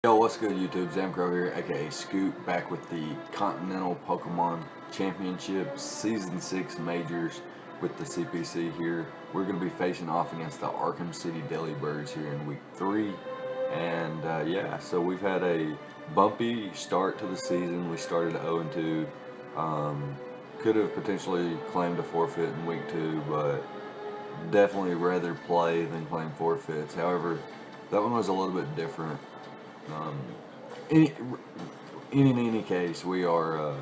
Yo, what's good YouTube? Zamcrow here, aka Scoop, back with the Continental Pokemon Championship Season 6 Majors with the CPC here. We're going to be facing off against the Arkham City Delibirds here in Week 3. And yeah, so we've had a bumpy start to the season. We started 0-2. Could have potentially claimed a forfeit in Week 2, but definitely rather play than claim forfeits. However, that one was a little bit different. Um, in, in any case, we are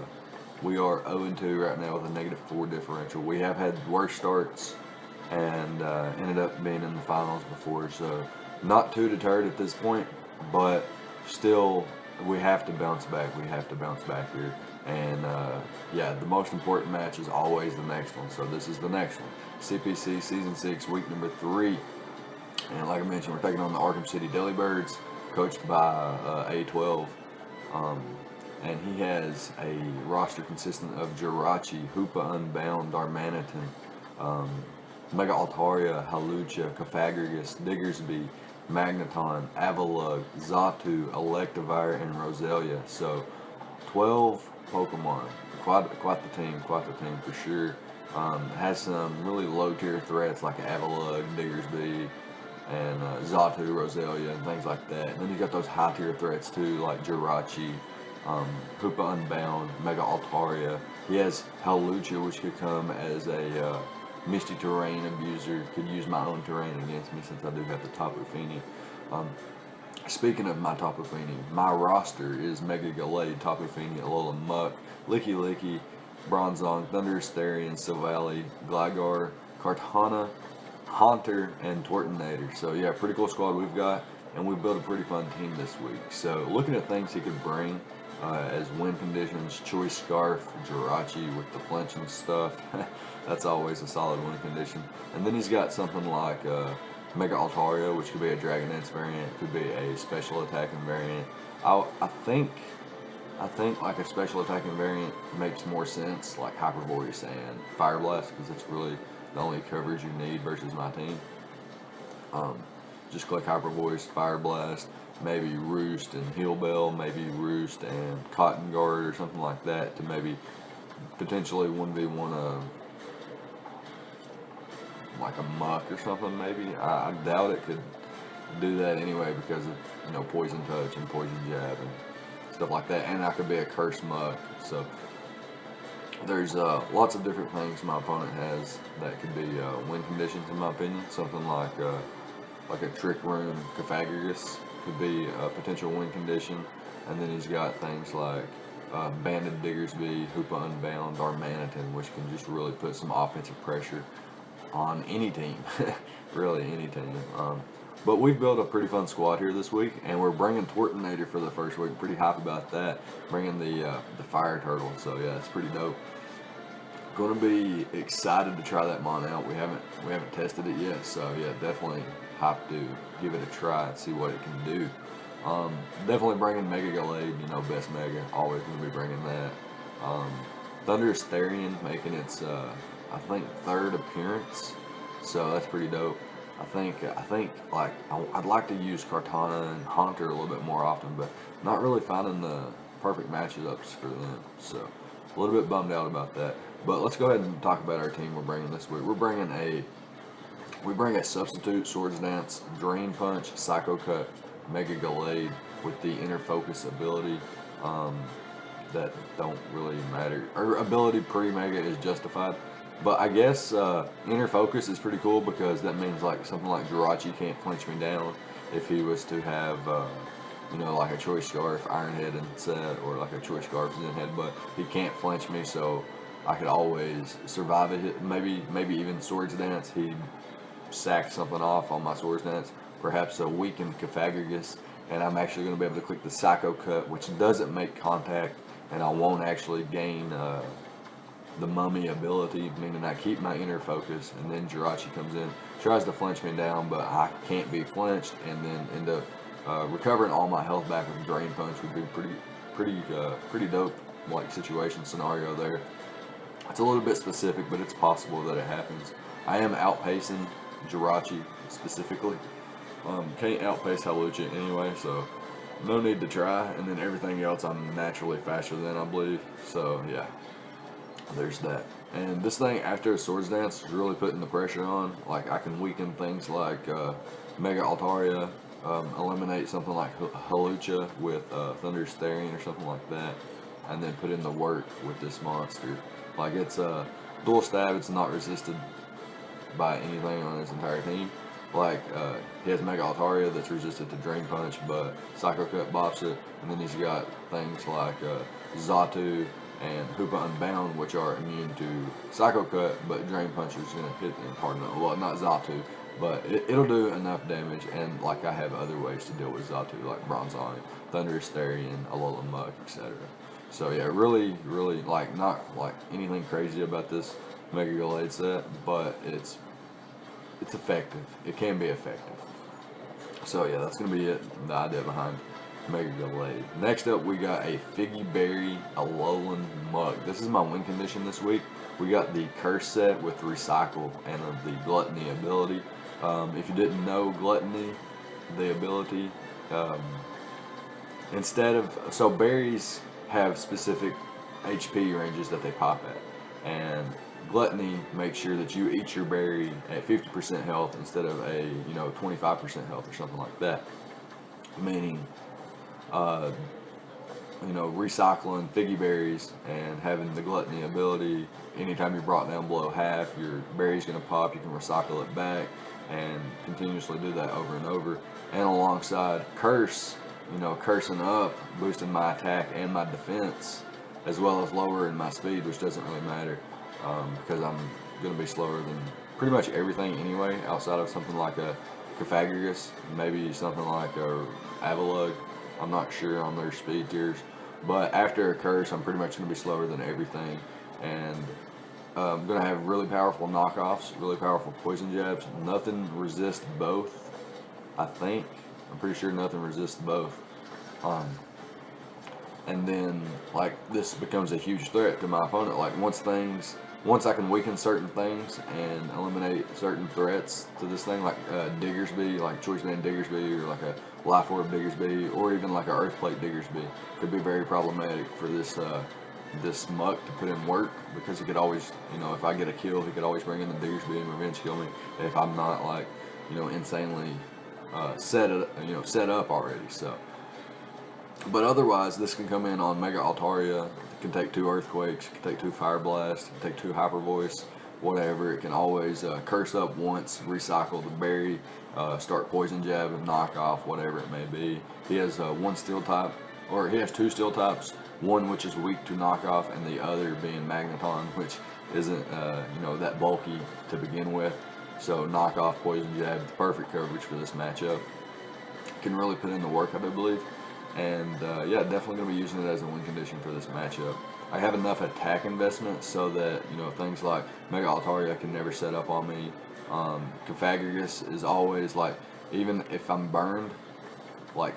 0-2 right now with a -4 differential. We have had worse starts and ended up being in the finals before, so not too deterred at this point, but still we have to bounce back. We have to bounce back here, and yeah, the most important match is always the next one. So this is the next one, CPC Season 6, Week number 3, and like I mentioned, we're taking on the Arkham City Delibirds, coached by A12, and he has a roster consistent of Jirachi, Hoopa Unbound, Darmanitan, Mega Altaria, Halucha, Cofagrigus, Diggersby, Magneton, Avalugg, Xatu, Electivire, and Roselia. So 12 Pokemon. Quite the team for sure. Has some really low tier threats like Avalugg, Diggersby, and Xatu, Roselia, and things like that. And then you got those high tier threats too, like Jirachi, Hoopa Unbound, Mega Altaria. He has Halucha, which could come as a Misty Terrain abuser. Could use my own terrain against me since I do have the Tapu Fini. Speaking of my Tapu Fini, my roster is Mega Gallade, Tapu Fini, Alola Muck, Licky, Bronzong, Thundurus Therian, Silvally, Gligar, Kartana, Haunter, and Tortonator. So yeah, pretty cool squad we've got, and we built a pretty fun team this week. So looking at things he could bring as win conditions, Choice Scarf, Jirachi with the flinching stuff. That's always a solid win condition. And then he's got something like Mega Altaria, which could be a Dragonette's variant, could be a special attacking variant. I think like a special attacking variant makes more sense, like Hyper Voice and Fire Blast, because it's really the only coverage you need versus my team. Just click Hyper Voice, Fire Blast, maybe Roost and Heal Bell, maybe Roost and Cotton Guard or something like that to maybe potentially 1v1 like a Muck or something maybe. I doubt it could do that anyway because of Poison Touch and Poison Jab and stuff like that, and I could be a Curse Muck. So there's lots of different things my opponent has that could be win conditions in my opinion. Something like a Trick Room Cofagrigus could be a potential win condition, and then he's got things like Banded Diggersby, Hoopa Unbound, Darmanitan, which can just really put some offensive pressure on any team, really any team. But we've built a pretty fun squad here this week, and we're bringing Tortonator for the first week. Pretty hype about that. Bringing the Fire Turtle, so yeah, it's pretty dope. Going to be excited to try that mon out. We haven't tested it yet, so yeah, definitely hyped to give it a try and see what it can do. Definitely bringing Mega Gallade, best Mega. Always going to be bringing that. Thundurus Therian making its I think third appearance, so that's pretty dope. I think like I'd like to use Kartana and Haunter a little bit more often, but not really finding the perfect matchups for them. So a little bit bummed out about that. But let's go ahead and talk about our team we're bringing this week. We bring a substitute Swords Dance, Drain Punch, Psycho Cut, Mega Gallade with the Inner Focus ability that don't really matter. Or ability pre-Mega is justified. But I guess Inner Focus is pretty cool because that means like something like Jirachi can't flinch me down if he was to have like a Choice Scarf Iron Head and set, or like a Choice Scarf Zen Head, but he can't flinch me, so I could always survive it. Maybe even Swords Dance, he'd sack something off on my Swords Dance, perhaps a weakened Cofagrigus, and I'm actually going to be able to click the Psycho Cut, which doesn't make contact, and I won't actually gain the Mummy ability, meaning I keep my Inner Focus, and then Jirachi comes in, tries to flinch me down, but I can't be flinched, and then end up recovering all my health back with Drain Punch. Would be pretty dope like situation scenario there. It's a little bit specific, but it's possible that it happens. I am outpacing Jirachi specifically. Can't outpace Halucha anyway, so no need to try. And then everything else I'm naturally faster than, I believe. So yeah, there's that. And this thing, after a Swords Dance, is really putting the pressure on. Like, I can weaken things like Mega Altaria, eliminate something like Halucha with Thunderous Therian or something like that, and then put in the work with this monster. Like, it's a dual stab, it's not resisted by anything on his entire team. Like, he has Mega Altaria that's resisted to Drain Punch, but Psycho Cut bops it, and then he's got things like Xatu and Hoopa Unbound, which are immune to Psycho Cut, but Drain Punch is going to hit them hard enough. Well, not Xatu, but it'll do enough damage, and like, I have other ways to deal with Xatu, like Bronzong, Thunderous Therian, Alola Muck, etc. So yeah, really, really, like, not like anything crazy about this Mega Gallade set, but it's effective. It can be effective. So yeah, that's going to be it, the idea behind Mega Gallade. Next up, we got a Figgy Berry Alolan Mug. This is my win condition this week. We got the Curse set with Recycle and the Gluttony ability. If you didn't know Gluttony, the ability, so berries have specific HP ranges that they pop at, and Gluttony makes sure that you eat your berry at 50% health instead of a 25% health or something like that. Meaning, recycling Figgy berries and having the Gluttony ability. Anytime you're brought down below half, your berry's going to pop. You can recycle it back and continuously do that over and over. And alongside Curse, cursing up, boosting my attack and my defense, as well as lowering my speed, which doesn't really matter because I'm going to be slower than pretty much everything anyway, outside of something like a Cofagrigus, maybe something like a Avalugg. I'm not sure on their speed tiers, but after a Curse, I'm pretty much going to be slower than everything, and I'm going to have really powerful knockoffs, really powerful poison jabs. Nothing resists both, I think. I'm pretty sure nothing resists both. And then, like, this becomes a huge threat to my opponent. Like, once I can weaken certain things and eliminate certain threats to this thing, like Diggersby, like Choice Band Diggersby, or like a Life Orb Diggersby, or even like a Earthplate Diggersby, could be very problematic for this this Muck to put in work, because he could always, if I get a kill, he could always bring in the Diggersby and revenge kill me if I'm not, like, insanely set up already. So, but otherwise, this can come in on Mega Altaria. It can take 2 Earthquakes, it can take 2 Fire Blasts, it can take 2 Hyper Voice, whatever. It can always curse up once, recycle the berry, start Poison Jab and knock off, whatever it may be. He has one Steel type, or he has 2 Steel types, one which is weak to knock off, and the other being Magneton, which isn't that bulky to begin with. So knock off, Poison Jab, the perfect coverage for this matchup. Can really put in the work, I do believe. And yeah, definitely going to be using it as a win condition for this matchup. I have enough attack investment so that, things like Mega Altaria can never set up on me. Cofagrigus is always, like, even if I'm burned, like,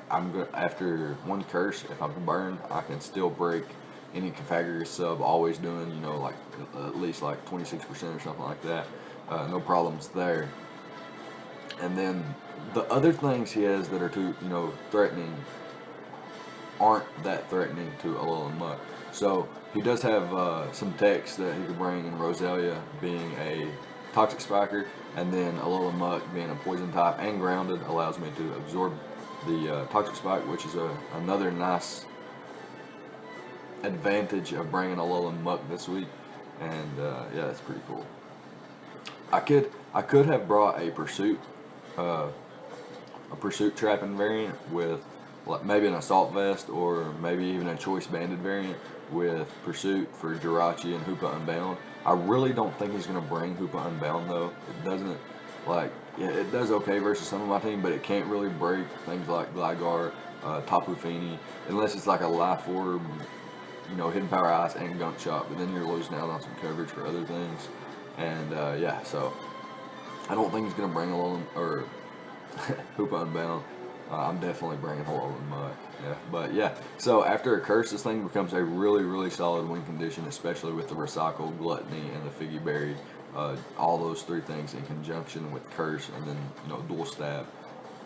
after one Curse, if I'm burned, I can still break any Cofagrigus sub, always doing, like, at least like 26% or something like that. No problems there. And then the other things he has that are too, threatening aren't that threatening to Alolan Muck. So he does have some techs that he could bring in, Roselia being a Toxic Spiker, and then Alolan Muck being a Poison type and grounded allows me to absorb the Toxic Spike, which is another nice advantage of bringing Alolan Muck this week. And yeah, that's pretty cool. I could have brought a Pursuit trapping variant with, like, maybe an Assault Vest, or maybe even a Choice Banded variant with Pursuit for Jirachi and Hoopa Unbound. I really don't think he's going to bring Hoopa Unbound, though. It doesn't, like, yeah, it does okay versus some of my team, but it can't really break things like Gligar, Tapu Fini, unless it's like a Life Orb, Hidden Power Ice and Gunk Shot, but then you're losing out on some coverage for other things. And yeah, so I don't think he's going to bring Alolan, or Hoopa Unbound. I'm definitely bringing Alolan Muck. Yeah, but yeah, so after a Curse, this thing becomes a really, really solid win condition, especially with the Recycle, Gluttony, and the Figgy Berry. All those 3 things in conjunction with Curse, and then, Dual Stab.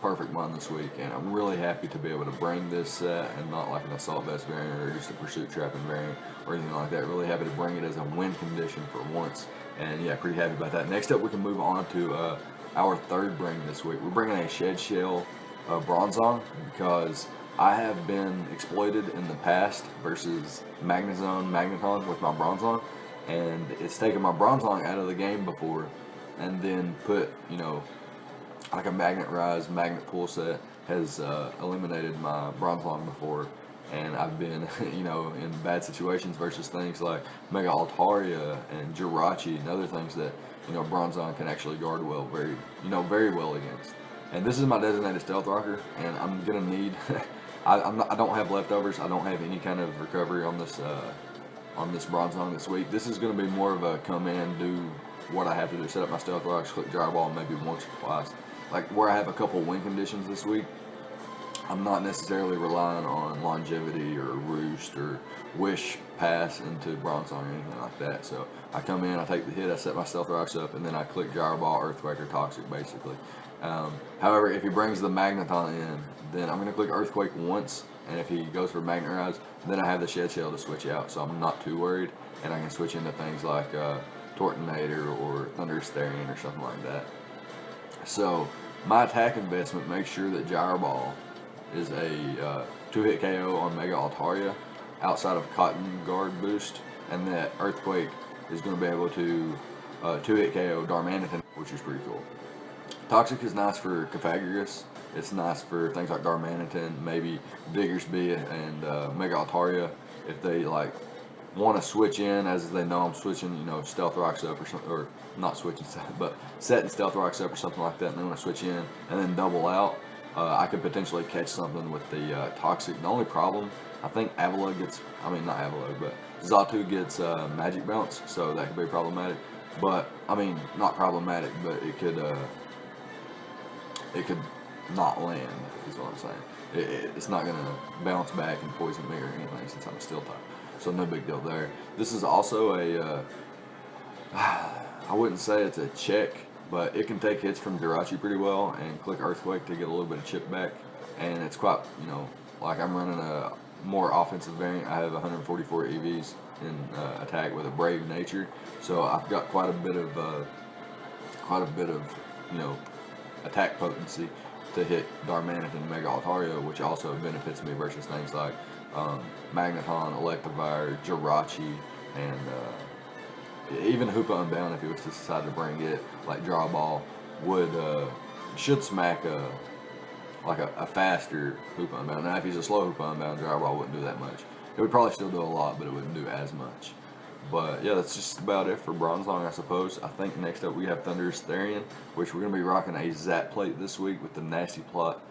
perfect mon this week, and I'm really happy to be able to bring this set and not like an assault vest variant or just a pursuit trapping variant or anything like that. Really happy to bring it as a win condition for once, and yeah, pretty happy about that. Next up, we can move on to our third bring this week. We're bringing a shed shell Bronzong because I have been exploited in the past versus Magneton with my Bronzong, and it's taken my Bronzong out of the game before and then put, like a Magnet Rise, Magnet Pull set has eliminated my Bronzong before, and I've been, in bad situations versus things like Mega Altaria and Jirachi and other things that, Bronzong can actually guard well, very well against. And this is my designated Stealth Rocker, and I'm gonna need. I don't have leftovers. I don't have any kind of recovery on this Bronzong this week. This is gonna be more of a come in, do what I have to do, set up my Stealth Rocks, click Gyro Ball maybe once or twice. Like where I have a couple win conditions this week, I'm not necessarily relying on Longevity or Roost or Wish Pass into Bronzong or anything like that. So I come in, I take the hit, I set my Stealth Rocks up, and then I click Gyro Ball, Earthquake, or Toxic basically. However, if he brings the Magneton in, then I'm going to click Earthquake once, and if he goes for Magnet Rise, then I have the Shed Shell to switch out, so I'm not too worried, and I can switch into things like Tortonator or Thunderous Therian or something like that. So my attack investment makes sure that Gyro Ball is a 2-hit KO on Mega Altaria outside of Cotton Guard boost, and that Earthquake is going to be able to 2-hit KO Darmanitan, which is pretty cool. Toxic is nice for Cofagrigus. It's nice for things like Darmanitan, maybe Diggersby, and Mega Altaria if they want to switch in, as they know I'm switching, Stealth Rocks up or not switching, but setting Stealth Rocks up or something like that, and they want to switch in and then double out. I could potentially catch something with the Toxic. The only problem, I think Avalugg gets, not Avalugg, but Xatu gets Magic Bounce, so that could be problematic. But, not problematic, but it could not land, is what I'm saying. It's not going to bounce back and poison me or anything since I'm a Steel type. So no big deal there. This is also I wouldn't say it's a check, but it can take hits from Jirachi pretty well and click Earthquake to get a little bit of chip back. And it's quite, like I'm running a more offensive variant. I have 144 EVs in attack with a Brave Nature. So I've got quite a bit of attack potency to hit Darmanitan and Mega Altaria, which also benefits me versus things like Magneton, Electivire, Jirachi, and even Hoopa Unbound if he was to decide to bring it, like Draw Ball, should smack a faster Hoopa Unbound. Now if he's a slow Hoopa Unbound, Draw Ball wouldn't do that much. It would probably still do a lot, but it wouldn't do as much. But yeah, that's just about it for Bronzong, I suppose. I think next up we have Thunderous Therian, which we're going to be rocking a Zap Plate this week with the Nasty Plot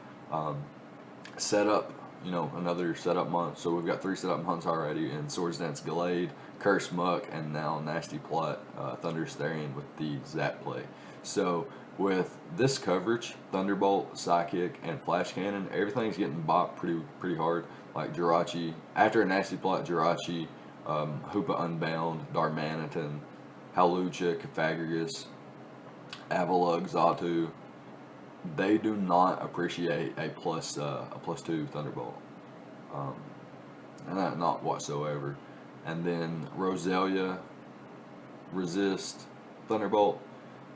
setup, another setup month. So we've got 3 setup months already in Swords Dance Gallade, Curse Muck, and now Nasty Plot Thunderous Therian with the Zap Plate. So with this coverage, Thunderbolt, Psychic, and Flash Cannon, everything's getting bopped pretty hard. Like Jirachi, after a Nasty Plot, Jirachi, Hoopa Unbound, Darmanitan, Hawlucha, Cofagrigus, Avalugg, Xatu, they do not appreciate a plus 2 Thunderbolt, and that not whatsoever. And then Roselia resists Thunderbolt,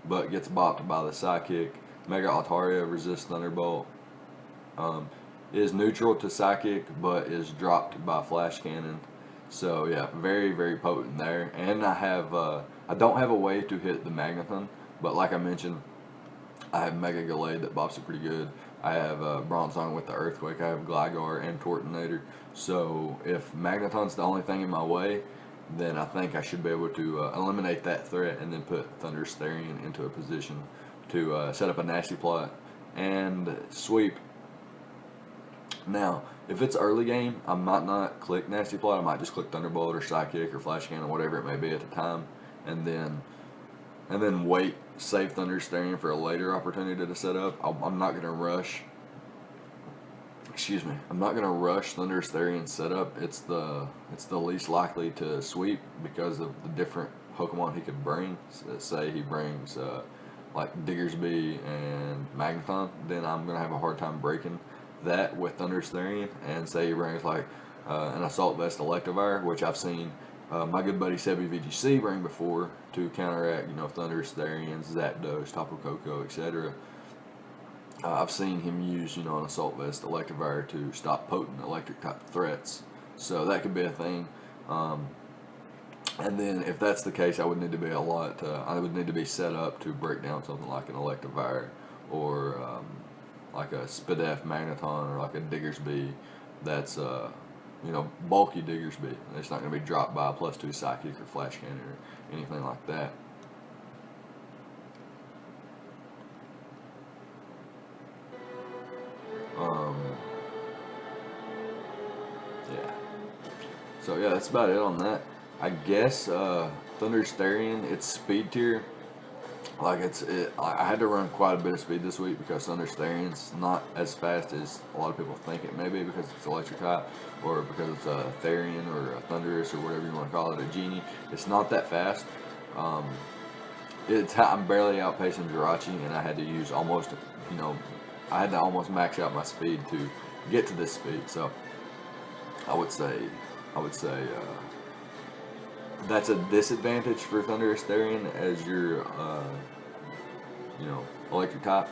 but gets bopped by the Psychic. Mega Altaria resists Thunderbolt. Is neutral to Psychic, but is dropped by Flash Cannon. So yeah, very, very potent there. And I don't have a way to hit the Magneton, but like I mentioned, I have Mega Gallade that bops it pretty good. I have Bronzong with the Earthquake. I have Gligar and Tortonator. So if Magneton's the only thing in my way, then I think I should be able to eliminate that threat and then put Thunderous Therian into a position to set up a Nasty Plot and sweep. Now, if it's early game, I might not click Nasty Plot. I might just click Thunderbolt or Psychic or Flash Cannon, whatever it may be at the time, and then wait, save Thunderous Therian for a later opportunity to set up. I'm not gonna rush. I'm not gonna rush Thunderous Therian's setup. It's the least likely to sweep because of the different Pokemon he could bring. So say he brings like Diggersby and Magneton, then I'm gonna have a hard time breaking that with Thunderous Therian. And say he brings like an Assault Vest Electivire, which I've seen my good buddy Sebi VGC bring before to counteract, Thunderous Therian, Zapdos, Tapu Koko, etc. I've seen him use, an Assault Vest Electivire to stop potent electric type threats. So that could be a thing. And then if that's the case, I would need to be I would need to be set up to break down something like an Electivire or like a Spadef Magneton or like a Diggersby that's bulky Diggersby. It's not going to be dropped by a +2 Psychic or Flash Cannon or anything like that. Yeah. So yeah, that's about it on that. I guess Thunderous Therian, its speed tier, like I had to run quite a bit of speed this week because Thunderous Therian's not as fast as a lot of people think it may be because it's electric type or because it's a Therian or a Thunderous or whatever you want to call it, a Genie. It's not that fast. I'm barely outpacing Jirachi, and I had to use almost, I had to almost max out my speed to get to this speed. So I would say that's a disadvantage for Thunderous Therian as your electric type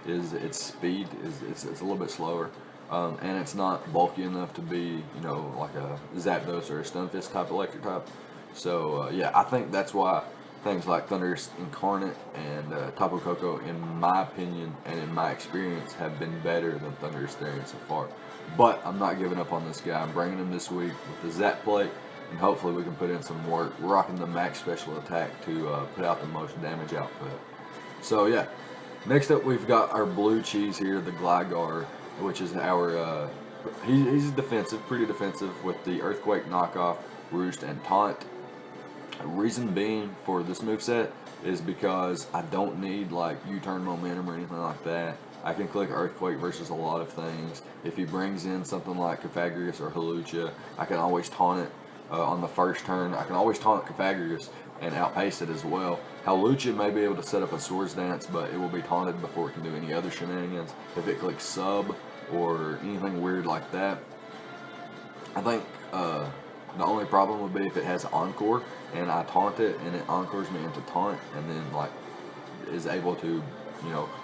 is its speed it's a little bit slower, and it's not bulky enough to be like a Zapdos or a Stunfisk type electric type. So yeah, I think that's why things like Thunderous Incarnate and Tapu Koko, in my opinion and in my experience, have been better than Thunderous Therian so far. But I'm not giving up on this guy. I'm bringing him this week with the Zap Plate, and hopefully we can put in some work, rocking the max special attack to put out the most damage output. So yeah, next up we've got our blue cheese here, the Gligar, which is our, he's defensive, pretty defensive with the Earthquake, Knockoff, Roost, and Taunt. Reason being for this moveset is because I don't need like U-turn momentum or anything like that. I can click Earthquake versus a lot of things. If he brings in something like Cofagrigus or Hawlucha, I can always taunt it on the first turn. I can always taunt Cofagrigus and outpace it as well. Hawlucha may be able to set up a Swords Dance, but it will be taunted before it can do any other shenanigans. If it clicks Sub or anything weird like that, I think the only problem would be if it has Encore and I taunt it and it encores me into taunt and then like is able to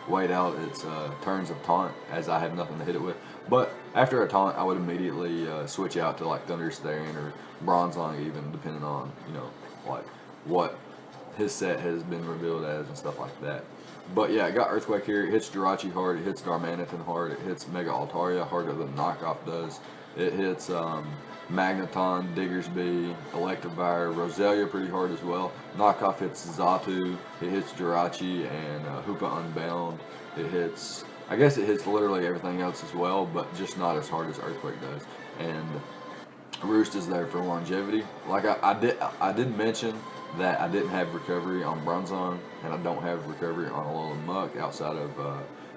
wait out its turns of taunt as I have nothing to hit it with. But after a taunt, I would immediately switch out to like Thunderous Therian or Bronzong, even depending on like what his set has been revealed as and stuff like that. But yeah, I got Earthquake here. It hits Jirachi hard. It hits Darmanitan hard. It hits Mega Altaria harder than Knockoff does. It hits Magneton, Diggersby, Electivire, Roselia pretty hard as well. Knockoff hits Xatu. It hits Jirachi and Hoopa Unbound. It hits, I guess it hits literally everything else as well, but just not as hard as Earthquake does. And Roost is there for longevity. Like I did mention that I didn't have recovery on Bronzong, and I don't have recovery on Alolan Muck outside of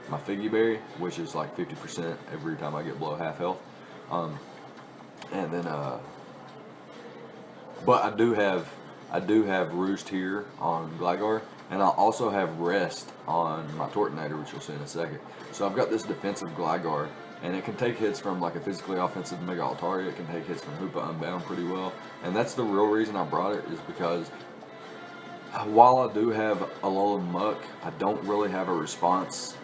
my Figgy Berry, which is like 50% every time I get below half health. And then, but I do have Roost here on Gligar, and I also have Rest on my Tortonator, which you'll see in a second. So I've got this defensive Gligar, and it can take hits from like a physically offensive Mega Altaria. It can take hits from Hoopa Unbound pretty well, and that's the real reason I brought it, is because while I do have Alolan Muck, I don't really have a response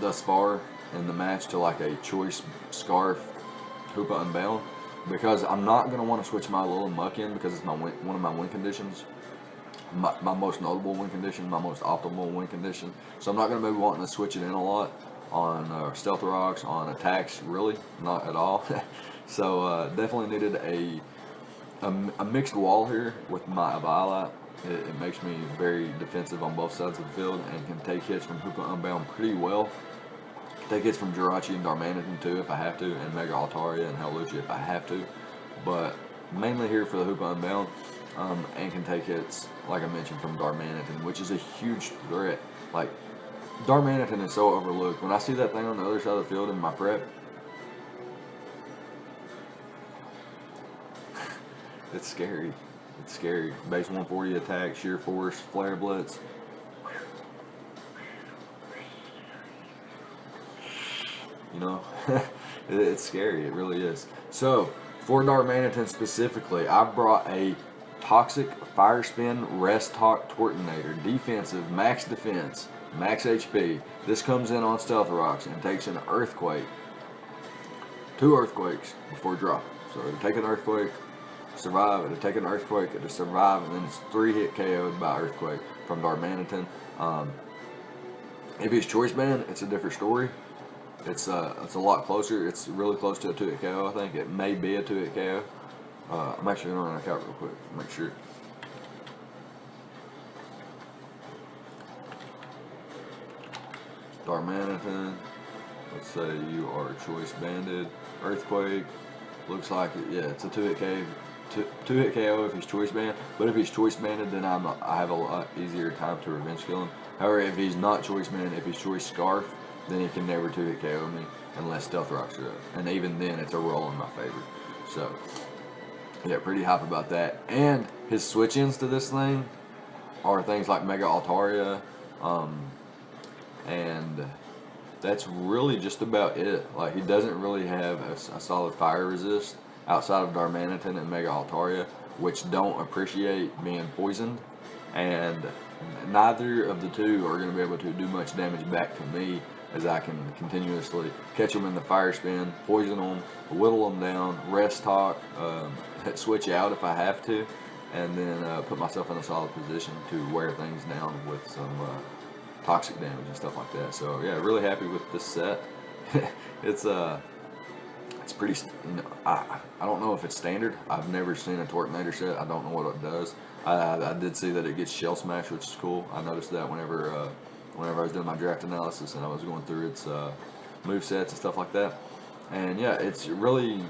thus far in the match to like a Choice Scarf Hoopa Unbound, because I'm not going to want to switch my Alolan Muck in because it's one of my win conditions, my most notable win condition, my most optimal win condition. So I'm not going to be wanting to switch it in a lot on Stealth Rocks, on attacks, really, not at all. So definitely needed a mixed wall here with my Eviolite. It makes me very defensive on both sides of the field and can take hits from Hoopa Unbound pretty well. Take hits from Jirachi and Darmanitan too if I have to, and Mega Altaria and Hawlucha if I have to. But mainly here for the Hoopa Unbound, and can take hits, like I mentioned, from Darmanitan, which is a huge threat. Like, Darmanitan is so overlooked. When I see that thing on the other side of the field in my prep, it's scary. It's scary. Base 140 attack, sheer force, flare blitz. you know. It's scary, it really is. So, for Darmanitan specifically, I've brought a Toxic Fire Spin Rest Talk Tortinator, defensive, max defense, max HP. This comes in on Stealth Rocks and takes an Earthquake, 2 Earthquakes before drop. So it'll take an Earthquake, survive, it'll take an Earthquake, it'll survive, and then it's 3-hit KO'd by Earthquake from Darmanitan. If he's Choice Band, it's a different story. It's a lot closer. It's really close to a 2-hit KO, I think. It may be a 2-hit KO. I'm actually going to run a count real quick to make sure. Darmanitan, let's say you are Choice Banded. Earthquake, looks like it, yeah, it's a 2-hit KO. 2-hit KO if he's Choice Band, but if he's Choice Banded, then I have a lot easier time to revenge kill him. However, if he's not Choice Banded, if he's Choice Scarf, then he can never 2-hit KO me unless Stealth Rocks are up. And even then, it's a roll in my favor. So, yeah, pretty hype about that. And his switch-ins to this thing are things like Mega Altaria, and that's really just about it. Like, he doesn't really have a solid fire resist outside of Darmanitan and Mega Altaria, which don't appreciate being poisoned, and neither of the two are going to be able to do much damage back to me, as I can continuously catch them in the fire spin, poison them, whittle them down, rest talk, switch out if I have to, and then put myself in a solid position to wear things down with some toxic damage and stuff like that. So yeah, really happy with this set. It's pretty, you know, I don't know if it's standard. I've never seen a Tortinator set. I don't know what it does. I did see that it gets Shell Smash, which is cool. I noticed that whenever I was doing my draft analysis and I was going through its move sets and stuff like that. And yeah, it's really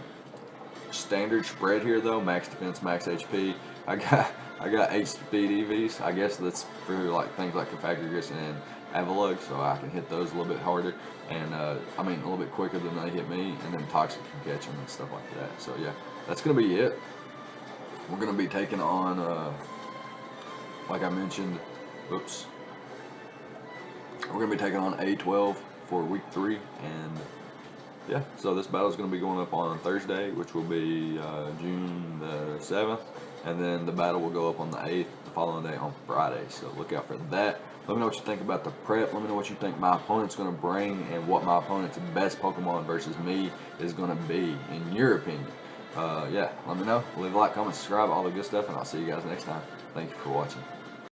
standard spread here though. Max defense, max HP. I got 8 speed EVs. I guess that's for like things like Confagrigus and Avalugg, so I can hit those a little bit harder, and I mean a little bit quicker than they hit me, and then Toxic can catch them and stuff like that. So yeah, that's gonna be it. We're gonna be taking on, like I mentioned, oops. We're gonna be taking on A12 for week 3, and yeah, so this battle is going to be going up on Thursday, which will be June the 7th, and then the battle will go up on the 8th, the following day on Friday, so look out for that. Let me know what you think about the prep. Let me know what you think my opponent's going to bring and what my opponent's best Pokemon versus me is going to be, in your opinion. Yeah, let me know. Leave a like, comment, subscribe, all the good stuff, and I'll see you guys next time. Thank you for watching.